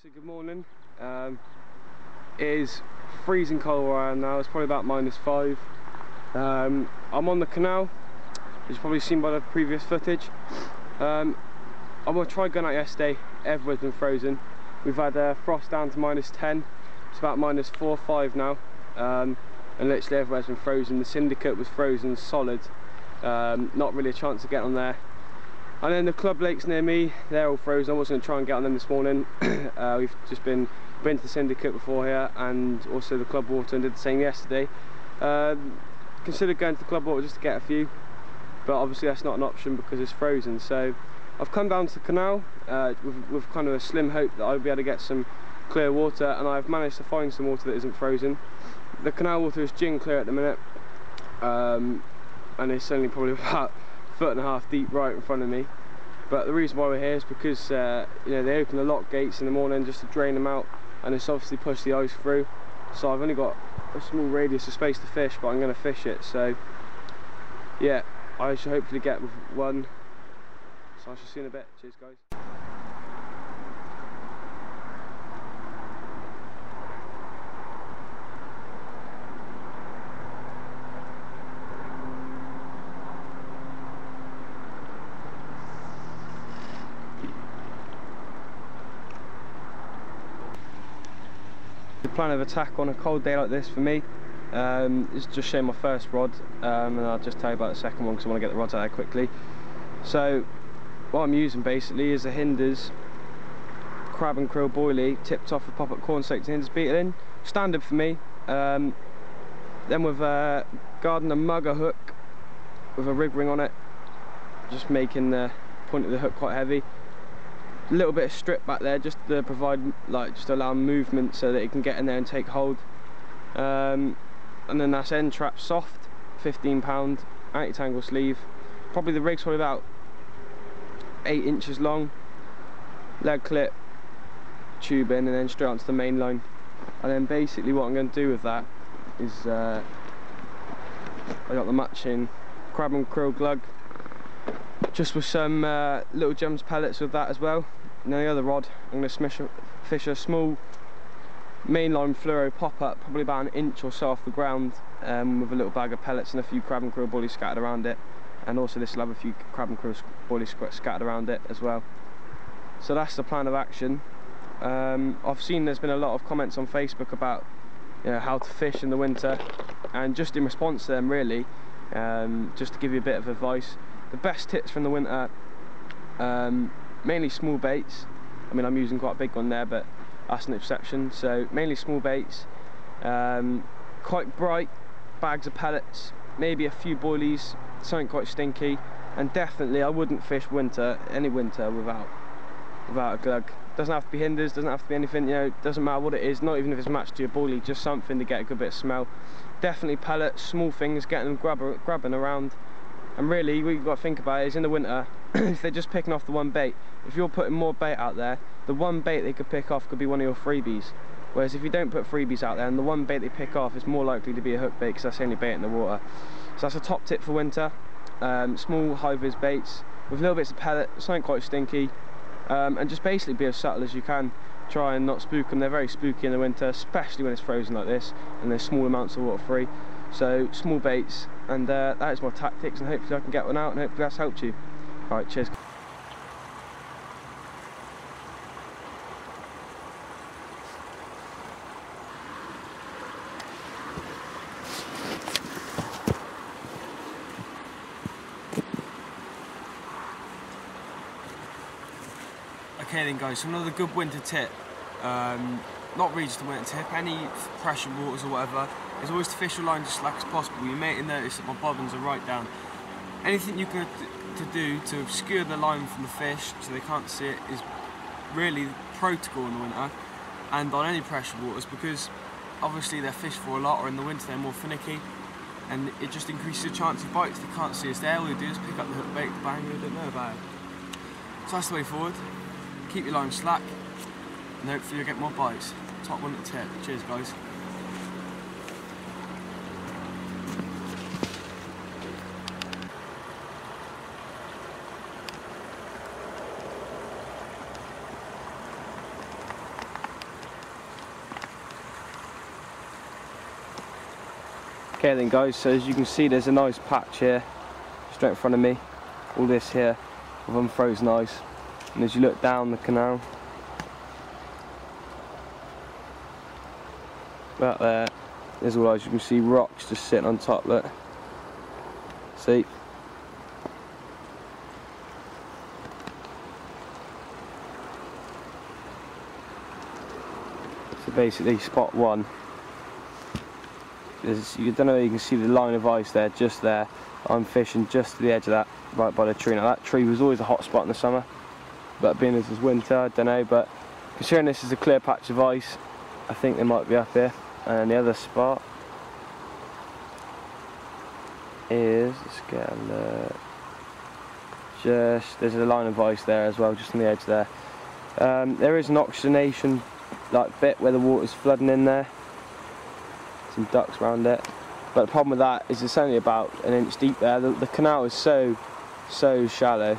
So good morning. It is freezing cold where I am now. It's probably about -5. I'm on the canal, as you've probably seen by the previous footage. I will try going out yesterday. Everywhere's been frozen. We've had frost down to -10. It's about -4 or 5 now, and literally everywhere's been frozen. The syndicate was frozen solid. Not really a chance to get on there. And then the club lakes near me, they're all frozen. I was going to try and get on them this morning. We've just been to the syndicate before here, and also the club water, and did the same yesterday. Considered going to the club water just to get a few, but obviously that's not an option because it's frozen. So I've come down to the canal with kind of a slim hope that I'll be able to get some clear water, and I've managed to find some water that isn't frozen. The canal water is gin clear at the minute, and it's only probably about 1.5 feet deep right in front of me. But the reason why we're here is because you know, they open the lock gates in the morning just to drain them out, and it's obviously pushed the ice through. So I've only got a small radius of space to fish, but I'm going to fish it. So yeah, I should hopefully get one. So I shall see you in a bit. Cheers guys. The plan of attack on a cold day like this for me is just showing my first rod, and I'll just tell you about the second one because I want to get the rods out there quickly. So what I'm using basically is a Hinders crab and krill boilie tipped off with pop-up corn soaked Hinders beetle, standard for me. Then with a Gardner mugger hook with a rig ring on it, just making the point of the hook quite heavy. A little bit of strip back there just to provide, like, just allow movement so that it can get in there and take hold. And then that's end trap soft, 15 pound, anti-tangle sleeve. Probably the rig's probably about 8 inches long. Leg clip, tube in, and then straight onto the main line. And then basically what I'm going to do with that is I got the matching crab and krill glug, just with some little gems pellets with that as well. And then the other rod, I'm going to fish a small mainline fluoro pop-up, probably about 1 inch or so off the ground, with a little bag of pellets and a few crab and krill boilies scattered around it. And also this will have a few crab and krill boilies scattered around it as well. So that's the plan of action. I've seen there's been a lot of comments on Facebook about, you know, how to fish in the winter, and just in response to them really, just to give you a bit of advice. The best tips from the winter, mainly small baits. I mean, I'm using quite a big one there, but that's an exception. So mainly small baits, quite bright bags of pellets, maybe a few boilies, something quite stinky, and definitely I wouldn't fish any winter without a glug. Doesn't have to be Hinders, doesn't have to be anything, you know, doesn't matter what it is, not even if it's matched to your boilie, just something to get a good bit of smell. Definitely pellets, small things, getting them grabbing around. And really, what you've got to think about is in the winter, if they're just picking off the one bait, if you're putting more bait out there, the one bait they could pick off could be one of your freebies. Whereas if you don't put freebies out there, and the one bait they pick off is more likely to be a hook bait, because that's the only bait in the water. So that's a top tip for winter. Small high-vis baits with little bits of pellet, something quite stinky, and just basically be as subtle as you can. Try and not spook them. They're very spooky in the winter, especially when it's frozen like this and there's small amounts of water free. So small baits, and that is my tactics, and hopefully I can get one out, and hopefully that's helped you. Alright, cheers. Okay then guys, so another good winter tip, not really just a winter tip, any pressure waters or whatever, is always to fish your line just slack as possible. You may notice that my bobbins are right down. Anything you can do to obscure the line from the fish so they can't see it is really protocol in the winter, and on any pressure waters, because obviously they're fished for a lot, or in the winter they're more finicky, and it just increases the chance of bites. They can't see us there, all you do is pick up the hook bait, bang, you don't know about it. So that's the way forward. Keep your line slack, and hopefully you'll get more bites. Top winter tip. Cheers guys. Okay then guys, so as you can see there's a nice patch here straight in front of me, all this here with unfrozen ice, and as you look down the canal, about there's all ice. You can see rocks just sitting on top, look, see? So basically spot one, you don't know, you can see the line of ice there, just there. I'm fishing just to the edge of that, right by the tree. Now that tree was always a hot spot in the summer, but being as it's winter, I don't know, but considering this is a clear patch of ice, I think they might be up here. And the other spot is, let's get a look, there's a line of ice there as well, just on the edge there. There is an oxygenation bit where the water's flooding in there, some ducks around it, but the problem with that is it's only about an inch deep there. The canal is so shallow.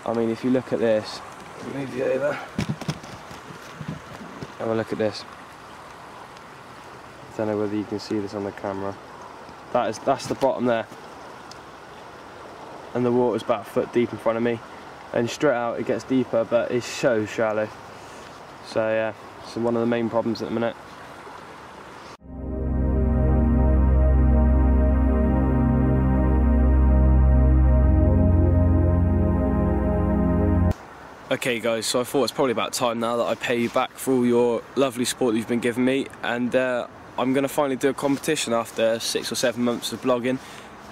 I mean, if you look at this, move you over, have a look at this. I don't know whether you can see this on the camera. That's the bottom there, and the water's about a foot deep in front of me, and straight out it gets deeper, but it's so shallow. So yeah, it's one of the main problems at the minute. Okay guys, so I thought it's probably about time now that I pay you back for all your lovely support that you've been giving me, and I'm going to finally do a competition after 6 or 7 months of blogging.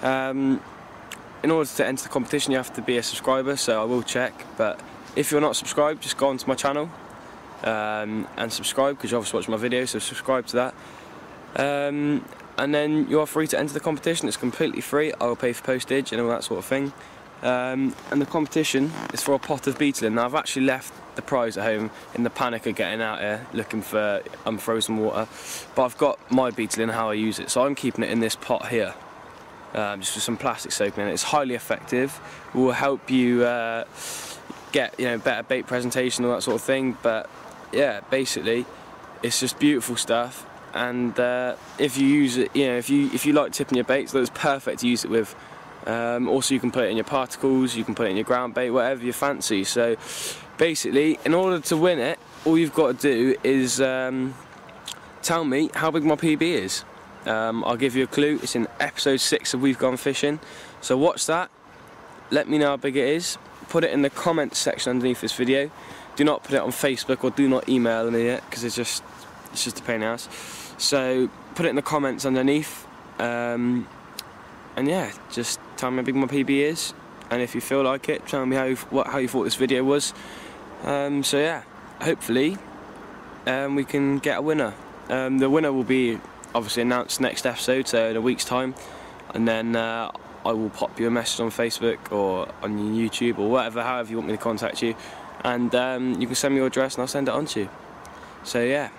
In order to enter the competition you have to be a subscriber, so I will check, but if you're not subscribed, just go onto my channel and subscribe, because you're obviously watching my videos, so subscribe to that. And then you are free to enter the competition. It's completely free. I will pay for postage and all that sort of thing. And the competition is for a pot of beetling. Now I've actually left the prize at home in the panic of getting out here looking for unfrozen water, but I've got my beetling, how I use it, so I'm keeping it in this pot here, just with some plastic soaking in it. It's highly effective, will help you get better bait presentation, all that sort of thing. But yeah, basically it's just beautiful stuff, and if you use it, if you like tipping your baits, that's perfect to use it with. Also you can put it in your particles, you can put it in your ground bait, whatever you fancy. So basically, in order to win it, all you've got to do is tell me how big my PB is. I'll give you a clue. It's in episode 6 of We've Gone Fishing, so watch that, let me know how big it is, put it in the comments section underneath this video. Do not put it on Facebook, or do not email me yet, because it's just a pain in the ass. So put it in the comments underneath, and yeah, just tell me how big my PB is, and if you feel like it, tell me how you thought this video was. So yeah, hopefully we can get a winner. The winner will be obviously announced next episode, so in a week's time, and then I will pop you a message on Facebook or on YouTube or whatever, however you want me to contact you, and you can send me your address and I'll send it on to you. So yeah,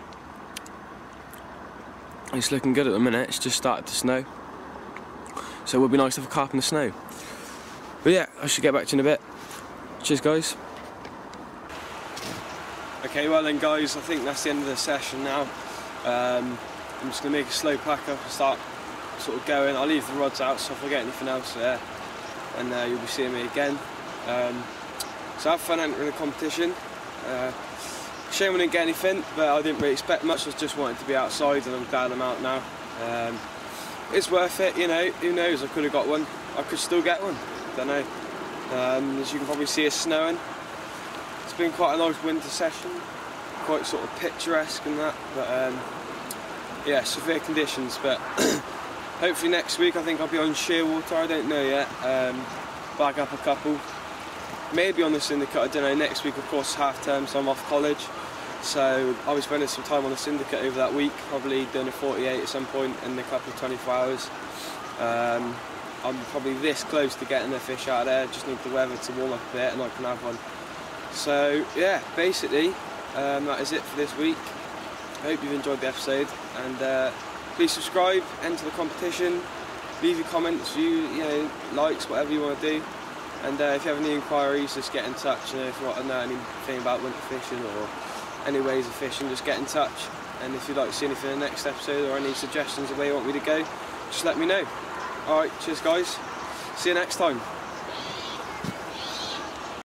it's looking good at the minute. It's just started to snow, so it would be nice to have a carp in the snow. But yeah, I should get back to you in a bit. Cheers guys. Okay, well then guys, I think that's the end of the session now. I'm just going to make a slow pack up and start sort of going. I'll leave the rods out, so if I get anything else there, and you'll be seeing me again. So have fun entering the competition. Shame I didn't get anything, but I didn't really expect much. I just wanted to be outside, and I'm glad I'm out now. It's worth it, who knows, I could have got one, I could still get one, don't know. As you can probably see, it's snowing. It's been quite a nice winter session, quite sort of picturesque and that, but yeah, severe conditions. But hopefully next week I think I'll be on Shearwater, I don't know yet, bag up a couple, maybe on the Syndicate, I don't know. Next week of course is half term, so I'm off college, so I'll be spending some time on the Syndicate over that week, probably doing a 48 at some point in a couple of 24 hours. I'm probably this close to getting a fish out of there, just need the weather to warm up a bit and I can have one. So yeah, basically that is it for this week. I hope you've enjoyed the episode, and please subscribe, enter the competition, leave your comments, likes, whatever you want to do. And if you have any inquiries, just get in touch. If you want to know anything about winter fishing or any ways of fishing, just get in touch. and if you'd like to see anything in the next episode or any suggestions of where you want me to go, just let me know. Alright, cheers guys, see you next time.